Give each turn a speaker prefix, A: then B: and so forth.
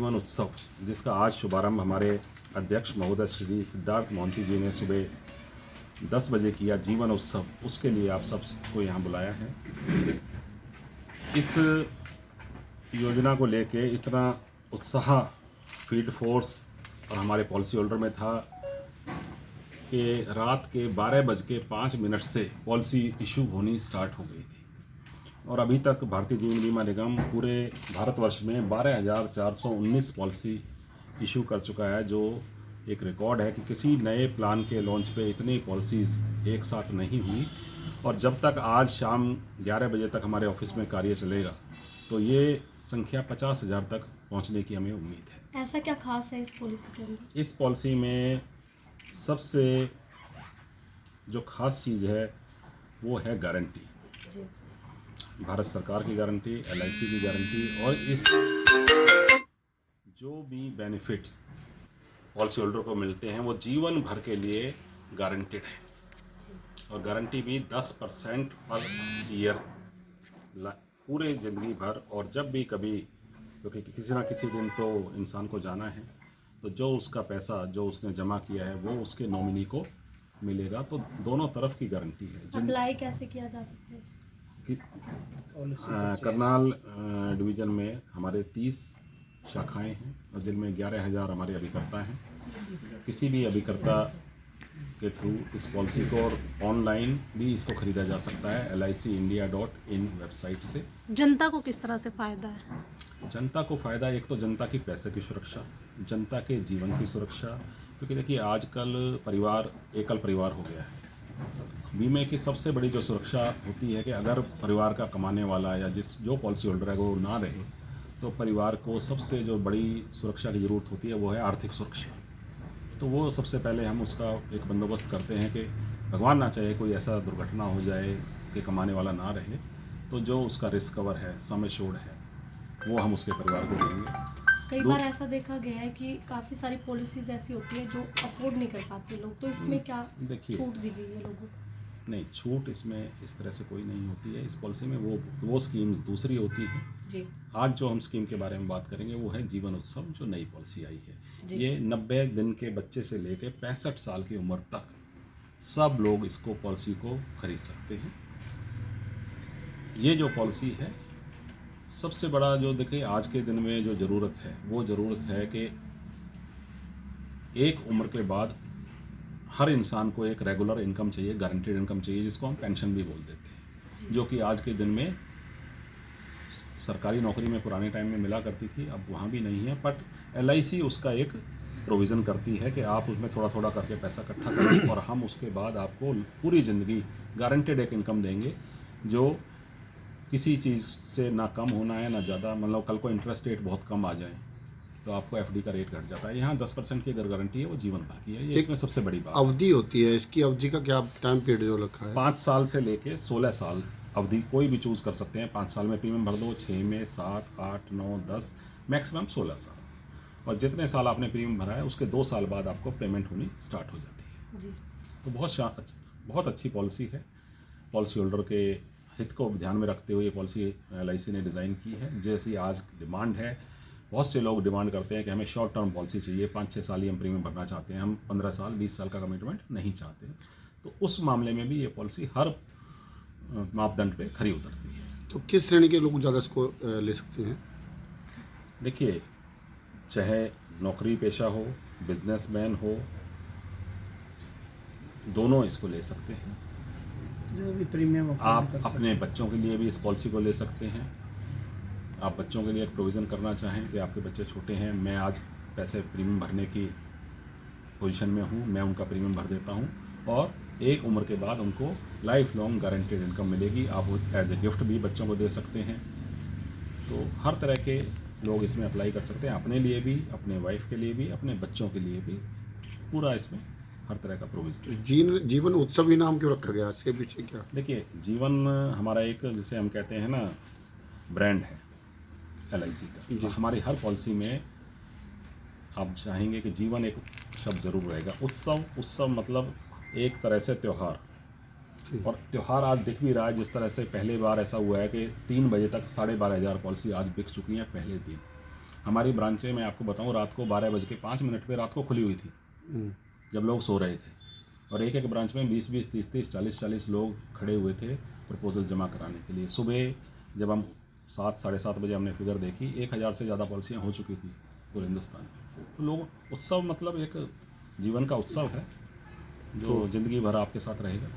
A: जीवन उत्सव, जिसका आज शुभारंभ हमारे अध्यक्ष महोदय श्री सिद्धार्थ मोहंती जी ने सुबह 10 बजे किया, जीवन उत्सव, उसके लिए आप सबको यहाँ बुलाया है। इस योजना को लेके इतना उत्साह फील्ड फोर्स और हमारे पॉलिसी होल्डर में था कि रात के 12:05 से पॉलिसी इशू होनी स्टार्ट हो गई थी और अभी तक भारतीय जीवन बीमा निगम पूरे भारतवर्ष में 12,419 पॉलिसी इशू कर चुका है, जो एक रिकॉर्ड है कि किसी नए प्लान के लॉन्च पे इतनी पॉलिसीज़ एक साथ नहीं हुई। और जब तक आज शाम 11 बजे तक हमारे ऑफिस में कार्य चलेगा तो ये संख्या 50,000 तक पहुंचने की हमें उम्मीद है।
B: ऐसा क्या खास है इस पॉलिसी के अंदर?
A: इस पॉलिसी में सबसे जो खास चीज़ है वो है गारंटी। भारत सरकार की गारंटी, LIC की गारंटी, और इस जो भी बेनिफिट्स पॉलिसी होल्डर को मिलते हैं वो जीवन भर के लिए गारंटेड है और गारंटी भी 10% पर ईयर पूरे ज़िंदगी भर। और जब भी कभी, क्योंकि किसी ना किसी दिन तो इंसान को जाना है, तो जो उसका पैसा जो उसने जमा किया है वो उसके नॉमिनी को मिलेगा। तो दोनों तरफ की गारंटी है।
B: अप्लाई कैसे किया जा सकता है?
A: करनाल डिवीज़न में हमारे 30 शाखाएं हैं और जिनमें 11,000 हमारे अभिकर्ता हैं। किसी भी अभिकर्ता के थ्रू इस पॉलिसी को और ऑनलाइन भी इसको खरीदा जा सकता है LICindia.in वेबसाइट से।
B: जनता को किस तरह से फ़ायदा है?
A: जनता को फ़ायदा, एक तो जनता की पैसे की सुरक्षा, जनता के जीवन की सुरक्षा, क्योंकि देखिए आजकल परिवार एकल परिवार हो गया है। बीमे की सबसे बड़ी जो सुरक्षा होती है कि अगर परिवार का कमाने वाला या जो पॉलिसी होल्डर है वो ना रहे तो परिवार को सबसे जो बड़ी सुरक्षा की ज़रूरत होती है वो है आर्थिक सुरक्षा। तो वो सबसे पहले हम उसका एक बंदोबस्त करते हैं कि भगवान ना चाहे कोई ऐसा दुर्घटना हो जाए कि कमाने वाला ना रहे, तो जो उसका रिस्क कवर है, सम एश्योर्ड है, वो हम उसके परिवार को देंगे।
B: कई बार ऐसा देखा गया है कि काफ़ी सारी पॉलिसीज ऐसी होती है जो अफोर्ड नहीं कर पाते लोग, तो इसमें क्या छूट दी गई है लोगों को?
A: नहीं, छूट इसमें इस तरह से कोई नहीं होती है। इस पॉलिसी में वो स्कीम्स दूसरी होती हैं जी। आज जो हम स्कीम के बारे में बात करेंगे वो है जीवन उत्सव, जो नई पॉलिसी आई है। ये 90 दिन के बच्चे से लेकर 65 साल की उम्र तक सब लोग इसको पॉलिसी को खरीद सकते हैं। ये जो पॉलिसी है, सबसे बड़ा जो देखिए आज के दिन में जो ज़रूरत है वो ज़रूरत है कि एक उम्र के बाद हर इंसान को एक रेगुलर इनकम चाहिए, गारंटेड इनकम चाहिए, जिसको हम पेंशन भी बोल देते हैं, जो कि आज के दिन में सरकारी नौकरी में पुराने टाइम में मिला करती थी, अब वहाँ भी नहीं है। बट LIC उसका एक प्रोविज़न करती है कि आप उसमें थोड़ा थोड़ा करके पैसा इकट्ठा करें और हम उसके बाद आपको पूरी ज़िंदगी गारंटेड एक इनकम देंगे, जो किसी चीज़ से ना कम होना है ना ज़्यादा। मतलब कल को इंटरेस्ट रेट बहुत कम आ जाए तो आपको FD का रेट घट जाता है। यहाँ 10% की अगर गारंटी है वो जीवन भर की है। ये इसमें सबसे बड़ी बात
C: अवधि होती है। इसकी अवधि का क्या टाइम पीरियड जो रखा है?
A: 5 साल से लेके 16 साल अवधि कोई भी चूज़ कर सकते हैं। 5 साल में प्रीमियम भर दो, 6 में, 7, 8, 9, 10, मैक्सिमम 16 साल। और जितने साल आपने प्रीमियम भरा है उसके 2 साल बाद आपको पेमेंट होनी स्टार्ट हो जाती है जी। तो बहुत अच्छी पॉलिसी है। पॉलिसी होल्डर के हित को ध्यान में रखते हुए ये पॉलिसी LIC ने डिज़ाइन की है। जैसी आज डिमांड है, बहुत से लोग डिमांड करते हैं कि हमें शॉर्ट टर्म पॉलिसी चाहिए, 5-6 साल ही हम प्रीमियम भरना चाहते हैं, हम 15 साल 20 साल का कमिटमेंट नहीं चाहते। तो उस मामले में भी ये पॉलिसी हर मापदंड पे खरी उतरती है।
C: तो किस श्रेणी के लोग ज़्यादा इसको ले सकते हैं?
A: देखिए, चाहे नौकरी पेशा हो, बिजनेसमैन हो, दोनों इसको ले सकते हैं।
D: जो भी प्रीमियम
A: आप अपने बच्चों के लिए भी इस पॉलिसी को ले सकते हैं। आप बच्चों के लिए एक प्रोविज़न करना चाहें कि आपके बच्चे छोटे हैं, मैं आज पैसे प्रीमियम भरने की पोजीशन में हूँ, मैं उनका प्रीमियम भर देता हूँ और एक उम्र के बाद उनको लाइफ लॉन्ग गारंटेड इनकम मिलेगी। आप एज ए गिफ्ट भी बच्चों को दे सकते हैं। तो हर तरह के लोग इसमें अप्लाई कर सकते हैं, अपने लिए भी, अपने वाइफ के लिए भी, अपने बच्चों के लिए भी। पूरा इसमें हर तरह का प्रोविज़न।
C: जीवन उत्सव ही नाम क्यों रखा गया, इसके पीछे क्या?
A: देखिए, जीवन हमारा एक, जिसे हम कहते हैं ना, ब्रांड है LIC का। हमारी हर पॉलिसी में आप चाहेंगे कि जीवन एक शब्द जरूर रहेगा। उत्सव मतलब एक तरह से त्यौहार, और त्यौहार आज दिख भी रहा है। जिस तरह से पहले बार ऐसा हुआ है कि 3 बजे तक 12,500 पॉलिसी आज बिक चुकी हैं पहले दिन। हमारी ब्रांचें मैं आपको बताऊं रात को 12:05 पे रात को खुली हुई थी
C: हम्म,
A: जब लोग सो रहे थे, और एक एक ब्रांच में 20-20, 30-30, 40-40 लोग खड़े हुए थे प्रपोजल जमा कराने के लिए। सुबह जब हम 7, साढ़े 7 बजे हमने फिगर देखी, 1000 से ज़्यादा पॉलिसियाँ हो चुकी थी पूरे हिंदुस्तान में। तो लोग उत्सव मतलब एक जीवन का उत्सव है जो ज़िंदगी भर आपके साथ रहेगा।